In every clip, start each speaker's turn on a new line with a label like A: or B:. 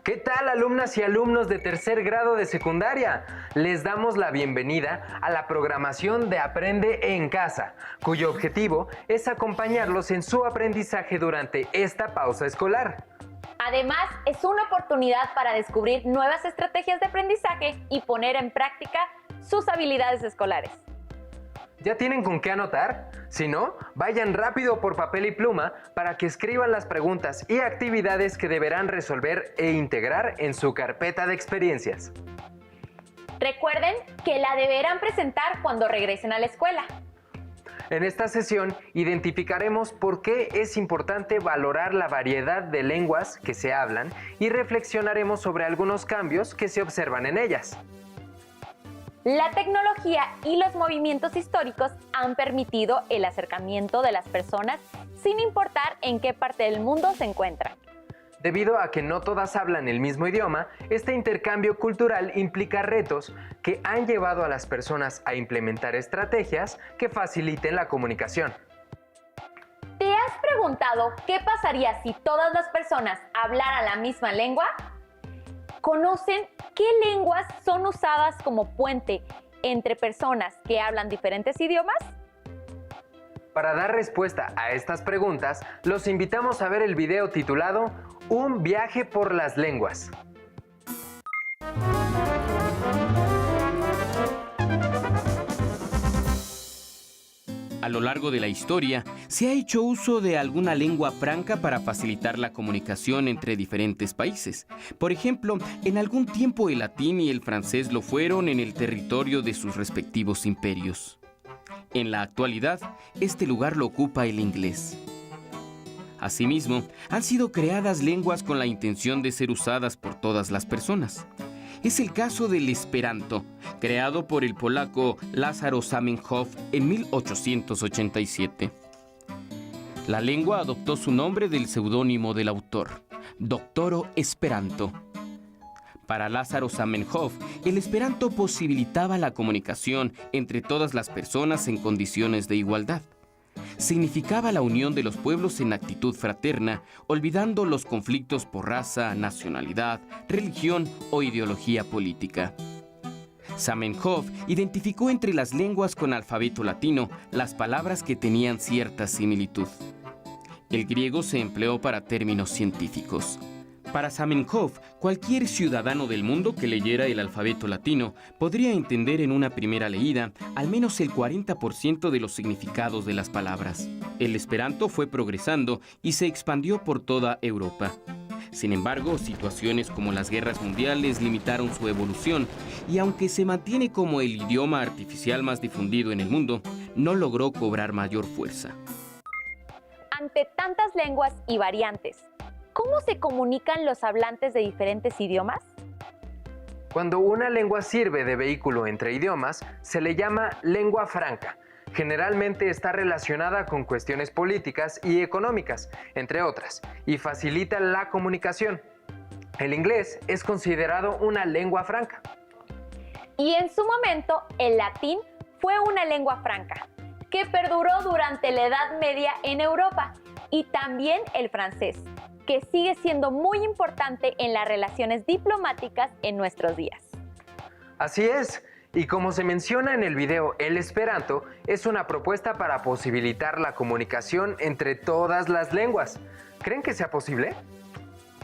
A: ¿Qué tal, alumnas y alumnos de tercer grado de secundaria? Les damos la bienvenida a la programación de Aprende en Casa, cuyo objetivo es acompañarlos en su aprendizaje durante esta pausa escolar.
B: Además, es una oportunidad para descubrir nuevas estrategias de aprendizaje y poner en práctica sus habilidades escolares.
A: ¿Ya tienen con qué anotar? Si no, vayan rápido por papel y pluma para que escriban las preguntas y actividades que deberán resolver e integrar en su carpeta de experiencias.
B: Recuerden que la deberán presentar cuando regresen a la escuela.
A: En esta sesión identificaremos por qué es importante valorar la variedad de lenguas que se hablan y reflexionaremos sobre algunos cambios que se observan en ellas.
B: La tecnología y los movimientos históricos han permitido el acercamiento de las personas sin importar en qué parte del mundo se encuentran.
A: Debido a que no todas hablan el mismo idioma, este intercambio cultural implica retos que han llevado a las personas a implementar estrategias que faciliten la comunicación.
B: ¿Te has preguntado qué pasaría si todas las personas hablaran la misma lengua? ¿Conocen qué lenguas son usadas como puente entre personas que hablan diferentes idiomas?
A: Para dar respuesta a estas preguntas, los invitamos a ver el video titulado Un viaje por las lenguas.
C: A lo largo de la historia, se ha hecho uso de alguna lengua franca para facilitar la comunicación entre diferentes países. Por ejemplo, en algún tiempo el latín y el francés lo fueron en el territorio de sus respectivos imperios. En la actualidad, este lugar lo ocupa el inglés. Asimismo, han sido creadas lenguas con la intención de ser usadas por todas las personas. Es el caso del Esperanto, creado por el polaco Lázaro Zamenhof en 1887. La lengua adoptó su nombre del seudónimo del autor, Doctoro Esperanto. Para Lázaro Zamenhof, el Esperanto posibilitaba la comunicación entre todas las personas en condiciones de igualdad. Significaba la unión de los pueblos en actitud fraterna, olvidando los conflictos por raza, nacionalidad, religión o ideología política. Zamenhof identificó entre las lenguas con alfabeto latino las palabras que tenían cierta similitud. El griego se empleó para términos científicos. Para Zamenhof, cualquier ciudadano del mundo que leyera el alfabeto latino podría entender en una primera leída al menos el 40% de los significados de las palabras. El Esperanto fue progresando y se expandió por toda Europa. Sin embargo, situaciones como las guerras mundiales limitaron su evolución y aunque se mantiene como el idioma artificial más difundido en el mundo, no logró cobrar mayor fuerza.
B: Ante tantas lenguas y variantes, ¿cómo se comunican los hablantes de diferentes idiomas?
A: Cuando una lengua sirve de vehículo entre idiomas, se le llama lengua franca. Generalmente está relacionada con cuestiones políticas y económicas, entre otras, y facilita la comunicación. El inglés es considerado una lengua franca.
B: Y en su momento, el latín fue una lengua franca, que perduró durante la Edad Media en Europa, y también el francés, que sigue siendo muy importante en las relaciones diplomáticas en nuestros días.
A: Así es, y como se menciona en el video, el Esperanto es una propuesta para posibilitar la comunicación entre todas las lenguas. ¿Creen que sea posible?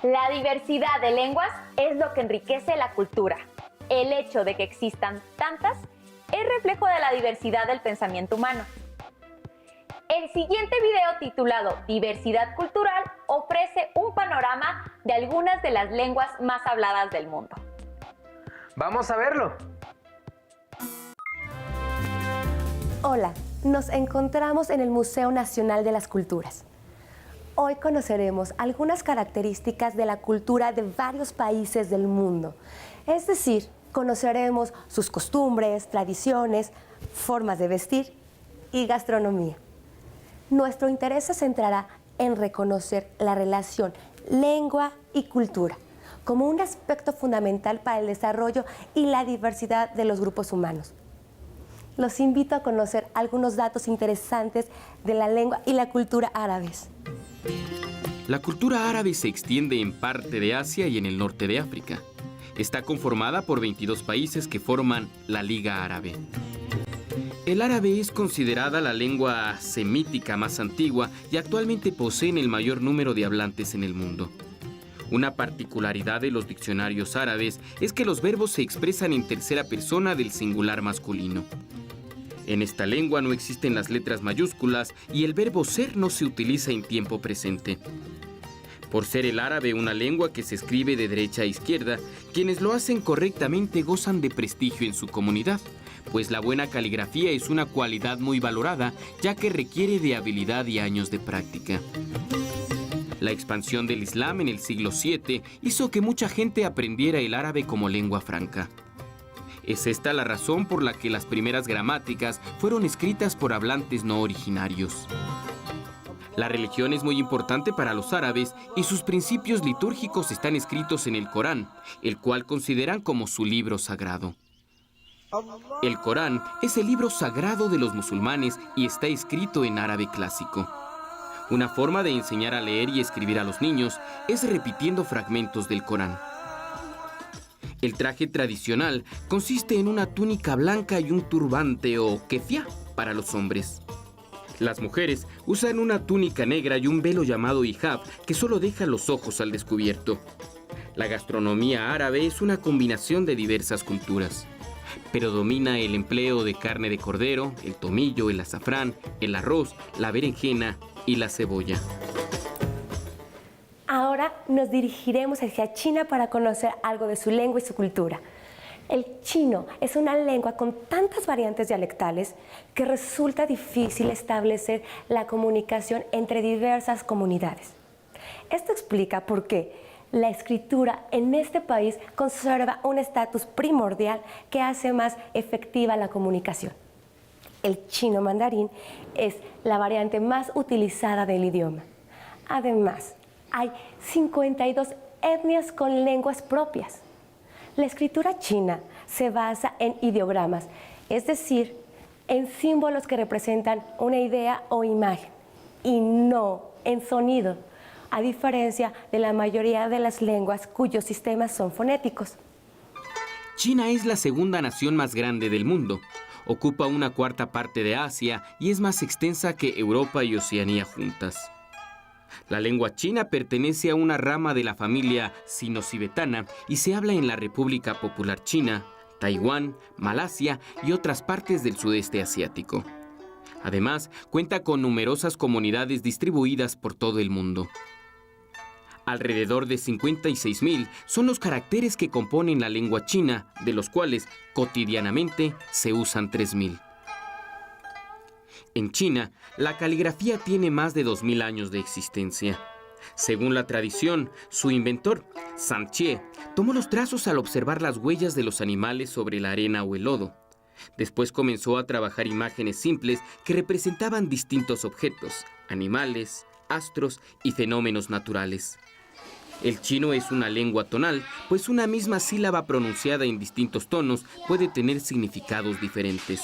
B: La diversidad de lenguas es lo que enriquece la cultura. El hecho de que existan tantas es reflejo de la diversidad del pensamiento humano. El siguiente video, titulado Diversidad Cultural, ofrece un panorama de algunas de las lenguas más habladas del mundo.
A: ¡Vamos a verlo!
D: Hola, nos encontramos en el Museo Nacional de las Culturas. Hoy conoceremos algunas características de la cultura de varios países del mundo. Es decir, conoceremos sus costumbres, tradiciones, formas de vestir y gastronomía. Nuestro interés se centrará en reconocer la relación lengua y cultura como un aspecto fundamental para el desarrollo y la diversidad de los grupos humanos. Los invito a conocer algunos datos interesantes de la lengua y la cultura árabes.
C: La cultura árabe se extiende en parte de Asia y en el norte de África. Está conformada por 22 países que forman la Liga Árabe. El árabe es considerada la lengua semítica más antigua y actualmente poseen el mayor número de hablantes en el mundo. Una particularidad de los diccionarios árabes es que los verbos se expresan en tercera persona del singular masculino. En esta lengua no existen las letras mayúsculas y el verbo ser no se utiliza en tiempo presente. Por ser el árabe una lengua que se escribe de derecha a izquierda, quienes lo hacen correctamente gozan de prestigio en su comunidad, pues la buena caligrafía es una cualidad muy valorada, ya que requiere de habilidad y años de práctica. La expansión del Islam en el siglo VII hizo que mucha gente aprendiera el árabe como lengua franca. Es esta la razón por la que las primeras gramáticas fueron escritas por hablantes no originarios. La religión es muy importante para los árabes y sus principios litúrgicos están escritos en el Corán, el cual consideran como su libro sagrado. El Corán es el libro sagrado de los musulmanes y está escrito en árabe clásico. Una forma de enseñar a leer y escribir a los niños es repitiendo fragmentos del Corán. El traje tradicional consiste en una túnica blanca y un turbante o kefia para los hombres. Las mujeres usan una túnica negra y un velo llamado hijab que solo deja los ojos al descubierto. La gastronomía árabe es una combinación de diversas culturas. Predomina el empleo de carne de cordero, el tomillo, el azafrán, el arroz, la berenjena y la cebolla.
D: Ahora nos dirigiremos hacia China para conocer algo de su lengua y su cultura. El chino es una lengua con tantas variantes dialectales que resulta difícil establecer la comunicación entre diversas comunidades. Esto explica por qué la escritura en este país conserva un estatus primordial que hace más efectiva la comunicación. El chino mandarín es la variante más utilizada del idioma. Además, hay 52 etnias con lenguas propias. La escritura china se basa en ideogramas, es decir, en símbolos que representan una idea o imagen, y no en sonido, a diferencia de la mayoría de las lenguas cuyos sistemas son fonéticos.
C: China es la segunda nación más grande del mundo. Ocupa una cuarta parte de Asia y es más extensa que Europa y Oceanía juntas. La lengua china pertenece a una rama de la familia sino-tibetana y se habla en la República Popular China, Taiwán, Malasia y otras partes del sudeste asiático. Además, cuenta con numerosas comunidades distribuidas por todo el mundo. Alrededor de 56,000 son los caracteres que componen la lengua china, de los cuales cotidianamente se usan 3,000. En China, la caligrafía tiene más de 2,000 años de existencia. Según la tradición, su inventor, San Che, tomó los trazos al observar las huellas de los animales sobre la arena o el lodo. Después comenzó a trabajar imágenes simples que representaban distintos objetos, animales, astros y fenómenos naturales. El chino es una lengua tonal, pues una misma sílaba pronunciada en distintos tonos puede tener significados diferentes.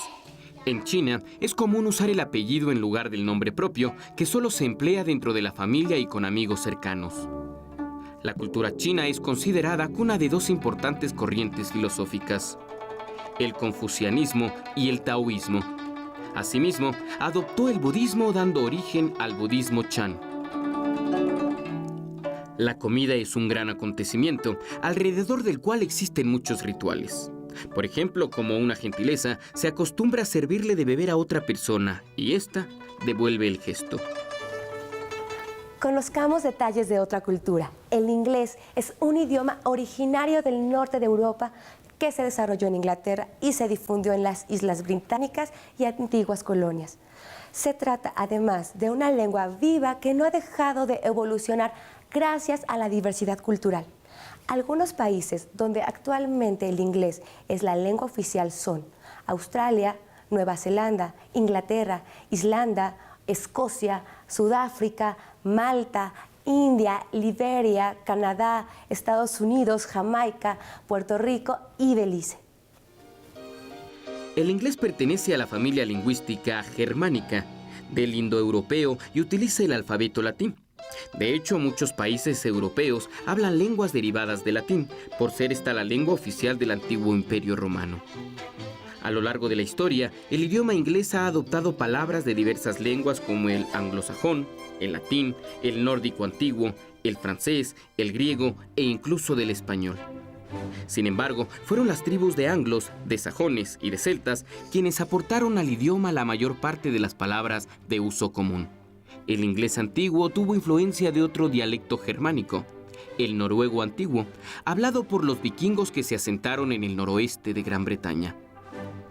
C: En China es común usar el apellido en lugar del nombre propio, que solo se emplea dentro de la familia y con amigos cercanos. La cultura china es considerada cuna de dos importantes corrientes filosóficas, el confucianismo y el taoísmo. Asimismo, adoptó el budismo dando origen al budismo Chan. La comida es un gran acontecimiento, alrededor del cual existen muchos rituales. Por ejemplo, como una gentileza, se acostumbra a servirle de beber a otra persona y ésta devuelve el gesto.
D: Conozcamos detalles de otra cultura. El inglés es un idioma originario del norte de Europa que se desarrolló en Inglaterra y se difundió en las Islas Británicas y antiguas colonias. Se trata además de una lengua viva que no ha dejado de evolucionar gracias a la diversidad cultural. Algunos países donde actualmente el inglés es la lengua oficial son Australia, Nueva Zelanda, Inglaterra, Islanda, Escocia, Sudáfrica, Malta, India, Liberia, Canadá, Estados Unidos, Jamaica, Puerto Rico y Belice.
C: El inglés pertenece a la familia lingüística germánica del indoeuropeo y utiliza el alfabeto latín. De hecho, muchos países europeos hablan lenguas derivadas del latín, por ser esta la lengua oficial del antiguo Imperio Romano. A lo largo de la historia, el idioma inglés ha adoptado palabras de diversas lenguas como el anglosajón, el latín, el nórdico antiguo, el francés, el griego e incluso del español. Sin embargo, fueron las tribus de anglos, de sajones y de celtas quienes aportaron al idioma la mayor parte de las palabras de uso común. El inglés antiguo tuvo influencia de otro dialecto germánico, el noruego antiguo, hablado por los vikingos que se asentaron en el noroeste de Gran Bretaña.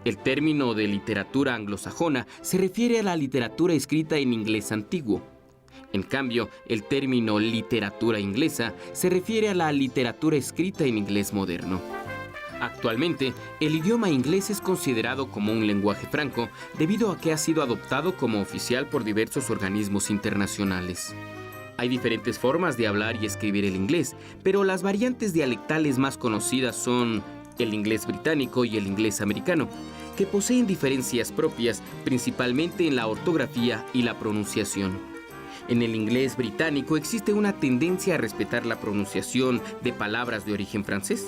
C: El término de literatura anglosajona se refiere a la literatura escrita en inglés antiguo. En cambio, el término literatura inglesa se refiere a la literatura escrita en inglés moderno. Actualmente, el idioma inglés es considerado como un lenguaje franco debido a que ha sido adoptado como oficial por diversos organismos internacionales. Hay diferentes formas de hablar y escribir el inglés, pero las variantes dialectales más conocidas son el inglés británico y el inglés americano, que poseen diferencias propias principalmente en la ortografía y la pronunciación. En el inglés británico existe una tendencia a respetar la pronunciación de palabras de origen francés.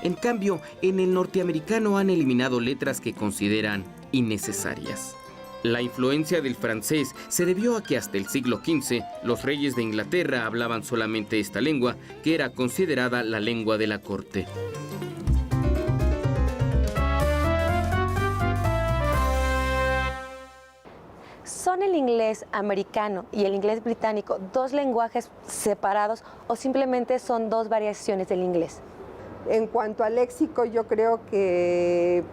C: En cambio, en el norteamericano han eliminado letras que consideran innecesarias. La influencia del francés se debió a que hasta el siglo XV los reyes de Inglaterra hablaban solamente esta lengua, que era considerada la lengua de la corte.
D: ¿Son el inglés americano y el inglés británico dos lenguajes separados o simplemente son dos variaciones del inglés?
E: En cuanto al léxico, yo creo que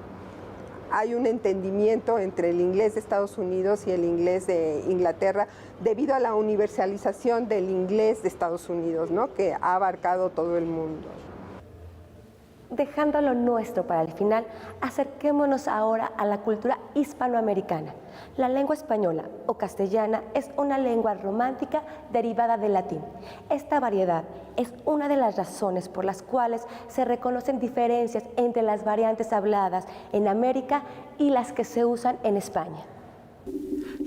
E: hay un entendimiento entre el inglés de Estados Unidos y el inglés de Inglaterra debido a la universalización del inglés de Estados Unidos, ¿no?, que ha abarcado todo el mundo.
D: Dejando lo nuestro para el final, acerquémonos ahora a la cultura hispanoamericana. La lengua española o castellana es una lengua romántica derivada del latín. Esta variedad es una de las razones por las cuales se reconocen diferencias entre las variantes habladas en América y las que se usan en España.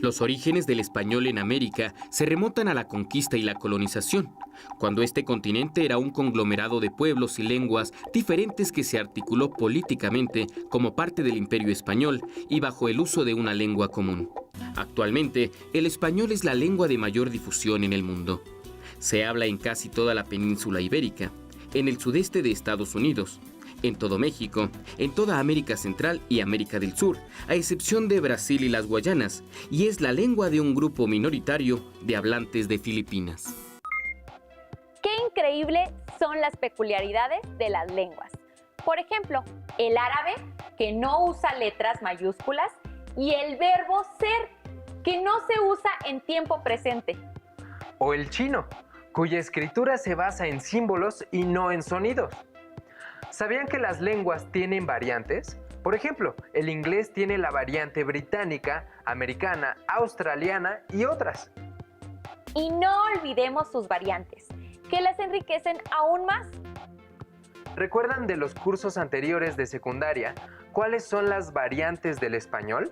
C: Los orígenes del español en América se remontan a la conquista y la colonización, cuando este continente era un conglomerado de pueblos y lenguas diferentes que se articuló políticamente como parte del Imperio Español y bajo el uso de una lengua común. Actualmente, el español es la lengua de mayor difusión en el mundo. Se habla en casi toda la península ibérica, en el sudeste de Estados Unidos, en todo México, en toda América Central y América del Sur, a excepción de Brasil y las Guayanas, y es la lengua de un grupo minoritario de hablantes de Filipinas.
B: Qué increíble son las peculiaridades de las lenguas. Por ejemplo, el árabe, que no usa letras mayúsculas, y el verbo ser, que no se usa en tiempo presente.
A: O el chino, cuya escritura se basa en símbolos y no en sonidos. ¿Sabían que las lenguas tienen variantes? Por ejemplo, el inglés tiene la variante británica, americana, australiana y otras.
B: Y no olvidemos sus variantes, que las enriquecen aún más.
A: ¿Recuerdan de los cursos anteriores de secundaria cuáles son las variantes del español?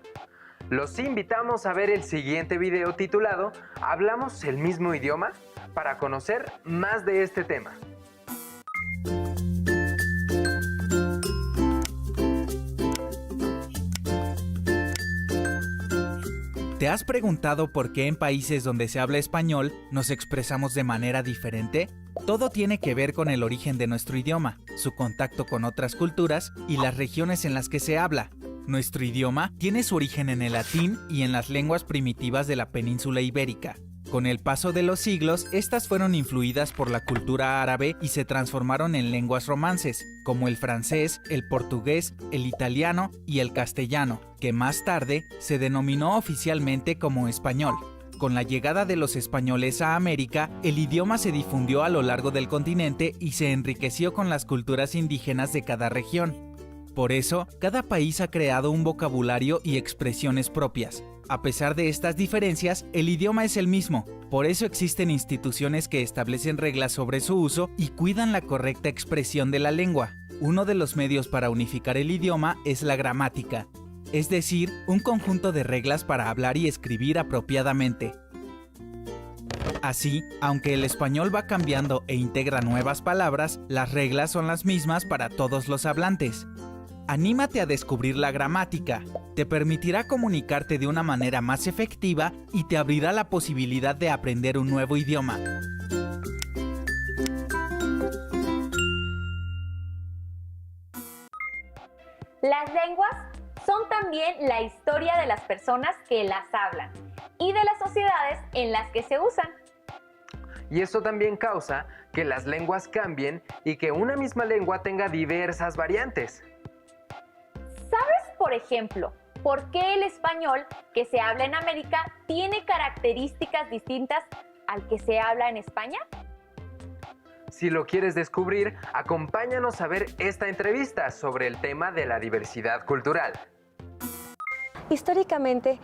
A: Los invitamos a ver el siguiente video titulado ¿Hablamos el mismo idioma?, para conocer más de este tema.
F: ¿Te has preguntado por qué en países donde se habla español nos expresamos de manera diferente? Todo tiene que ver con el origen de nuestro idioma, su contacto con otras culturas y las regiones en las que se habla. Nuestro idioma tiene su origen en el latín y en las lenguas primitivas de la península ibérica. Con el paso de los siglos, estas fueron influidas por la cultura árabe y se transformaron en lenguas romances, como el francés, el portugués, el italiano y el castellano, que más tarde se denominó oficialmente como español. Con la llegada de los españoles a América, el idioma se difundió a lo largo del continente y se enriqueció con las culturas indígenas de cada región. Por eso, cada país ha creado un vocabulario y expresiones propias. A pesar de estas diferencias, el idioma es el mismo. Por eso existen instituciones que establecen reglas sobre su uso y cuidan la correcta expresión de la lengua. Uno de los medios para unificar el idioma es la gramática, es decir, un conjunto de reglas para hablar y escribir apropiadamente. Así, aunque el español va cambiando e integra nuevas palabras, las reglas son las mismas para todos los hablantes. Anímate a descubrir la gramática. Te permitirá comunicarte de una manera más efectiva y te abrirá la posibilidad de aprender un nuevo idioma.
B: Las lenguas son también la historia de las personas que las hablan y de las sociedades en las que se usan.
A: Y esto también causa que las lenguas cambien y que una misma lengua tenga diversas variantes.
B: ¿Sabes, por ejemplo, por qué el español que se habla en América tiene características distintas al que se habla en España?
A: Si lo quieres descubrir, acompáñanos a ver esta entrevista sobre el tema de la diversidad cultural.
D: Históricamente,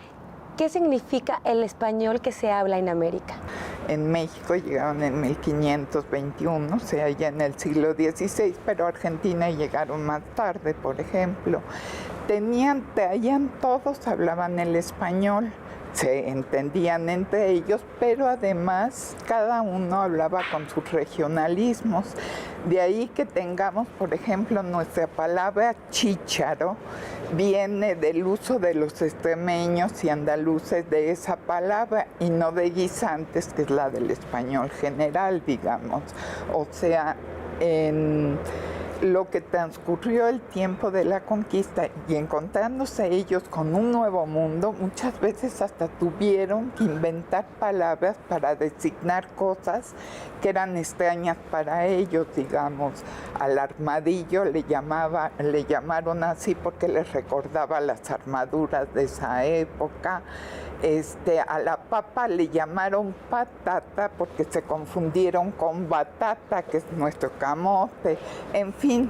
D: ¿qué significa el español que se habla en América?
G: En México llegaron en 1521, o sea, ya en el siglo XVI, pero a Argentina llegaron más tarde, por ejemplo. Todos hablaban el español, se entendían entre ellos, pero además cada uno hablaba con sus regionalismos. De ahí que tengamos, por ejemplo, nuestra palabra chícharo, viene del uso de los extremeños y andaluces de esa palabra y no de guisantes, que es la del español general, digamos. O sea, en lo que transcurrió el tiempo de la conquista y encontrándose ellos con un nuevo mundo, muchas veces hasta tuvieron que inventar palabras para designar cosas que eran extrañas para ellos, digamos. Al armadillo le llamaron así porque les recordaba las armaduras de esa época. A la papa le llamaron patata porque se confundieron con batata, que es nuestro camote. En fin,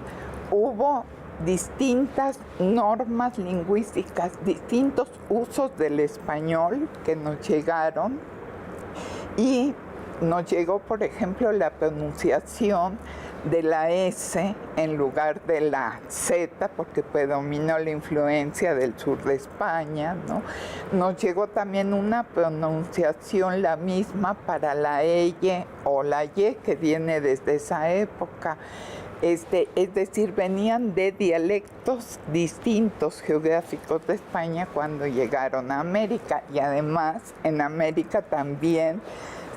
G: hubo distintas normas lingüísticas, distintos usos del español que nos llegaron y nos llegó, por ejemplo, la pronunciación de la S en lugar de la Z, porque predominó la influencia del sur de España, ¿no? Nos llegó también una pronunciación la misma para la EY o la Y, que viene desde esa época. Es decir, venían de dialectos distintos geográficos de España cuando llegaron a América, y además en América también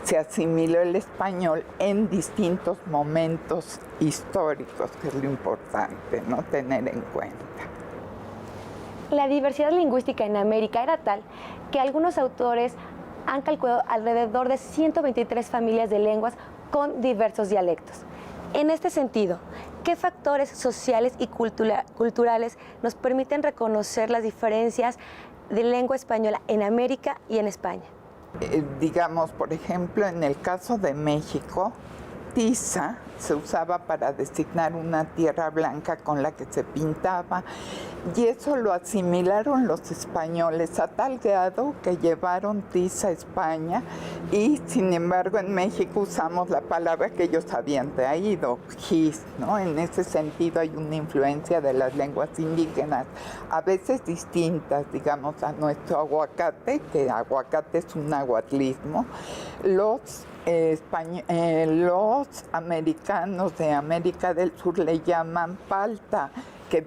G: se asimiló el español en distintos momentos históricos, que es lo importante, ¿no?, tener en cuenta.
D: La diversidad lingüística en América era tal que algunos autores han calculado alrededor de 123 familias de lenguas con diversos dialectos. En este sentido, ¿qué factores sociales y culturales nos permiten reconocer las diferencias de lengua española en América y en España?
G: Digamos, por ejemplo, en el caso de México, tiza se usaba para designar una tierra blanca con la que se pintaba, y eso lo asimilaron los españoles a tal grado que llevaron tiza a España, y sin embargo en México usamos la palabra que ellos habían traído, gis, ¿no? En ese sentido hay una influencia de las lenguas indígenas, a veces distintas, digamos, a nuestro aguacate, que aguacate es un nahuatlismo. Los americanos de América del Sur le llaman palta, que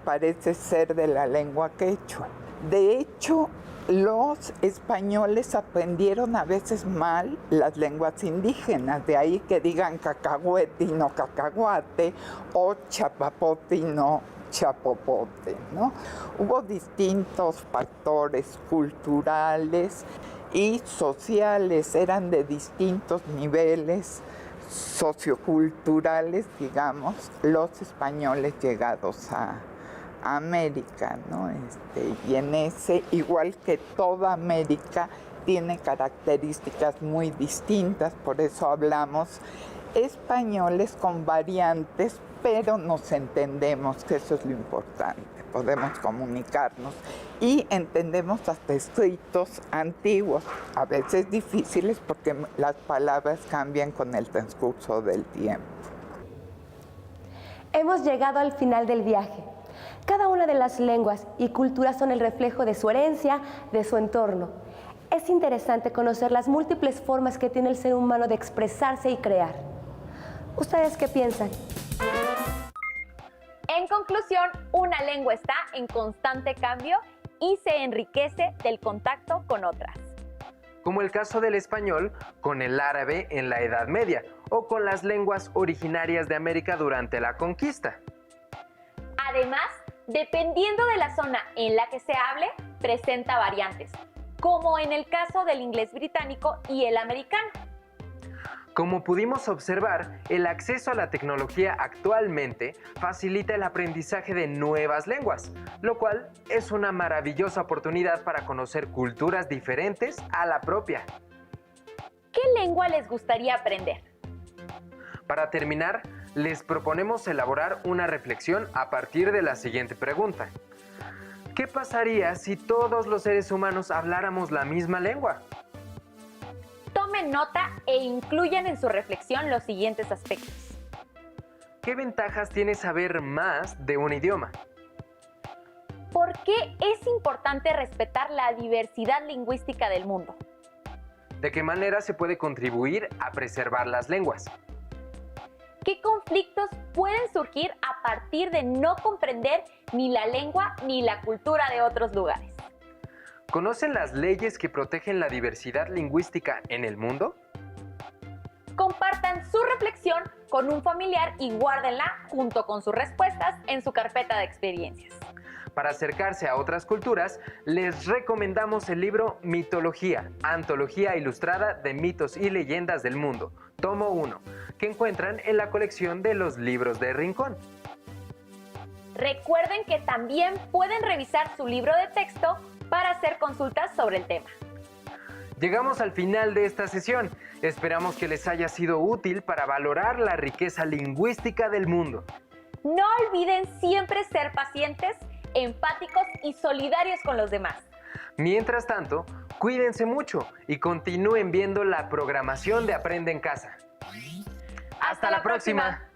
G: parece ser de la lengua quechua. De hecho, los españoles aprendieron a veces mal las lenguas indígenas, de ahí que digan cacahuete y no cacahuate, o chapapote y no chapopote, ¿no? Hubo distintos factores culturales y sociales, eran de distintos niveles socioculturales, digamos, los españoles llegados a América, ¿no? Y en ese, igual que toda América, tiene características muy distintas, por eso hablamos españoles con variantes, pero nos entendemos, que eso es lo importante, podemos comunicarnos y entendemos hasta escritos antiguos, a veces difíciles porque las palabras cambian con el transcurso del tiempo.
D: Hemos llegado al final del viaje. Cada una de las lenguas y culturas son el reflejo de su herencia, de su entorno. es interesante conocer las múltiples formas que tiene el ser humano de expresarse y crear. ¿Ustedes qué piensan?
B: En conclusión, una lengua está en constante cambio y se enriquece del contacto con otras.
A: Como el caso del español con el árabe en la Edad Media o con las lenguas originarias de América durante la conquista.
B: Además, dependiendo de la zona en la que se hable, presenta variantes, como en el caso del inglés británico y el americano.
A: Como pudimos observar, el acceso a la tecnología actualmente facilita el aprendizaje de nuevas lenguas, lo cual es una maravillosa oportunidad para conocer culturas diferentes a la propia.
B: ¿Qué lengua les gustaría aprender?
A: Para terminar, les proponemos elaborar una reflexión a partir de la siguiente pregunta. ¿Qué pasaría si todos los seres humanos habláramos la misma lengua?
B: Tomen nota e incluyan en su reflexión los siguientes aspectos.
A: ¿Qué ventajas tiene saber más de un idioma?
B: ¿Por qué es importante respetar la diversidad lingüística del mundo?
A: ¿De qué manera se puede contribuir a preservar las lenguas?
B: ¿Qué conflictos pueden surgir a partir de no comprender ni la lengua ni la cultura de otros lugares?
A: ¿Conocen las leyes que protegen la diversidad lingüística en el mundo?
B: Compartan su reflexión con un familiar y guárdenla junto con sus respuestas en su carpeta de experiencias.
A: Para acercarse a otras culturas, les recomendamos el libro Mitología, Antología Ilustrada de Mitos y Leyendas del Mundo, tomo 1, que encuentran en la colección de los libros de Rincón.
B: Recuerden que también pueden revisar su libro de texto para hacer consultas sobre el tema.
A: Llegamos al final de esta sesión. Esperamos que les haya sido útil para valorar la riqueza lingüística del mundo.
B: No olviden siempre ser pacientes, empáticos y solidarios con los demás.
A: Mientras tanto, cuídense mucho y continúen viendo la programación de Aprende en Casa. ¡Hasta la próxima!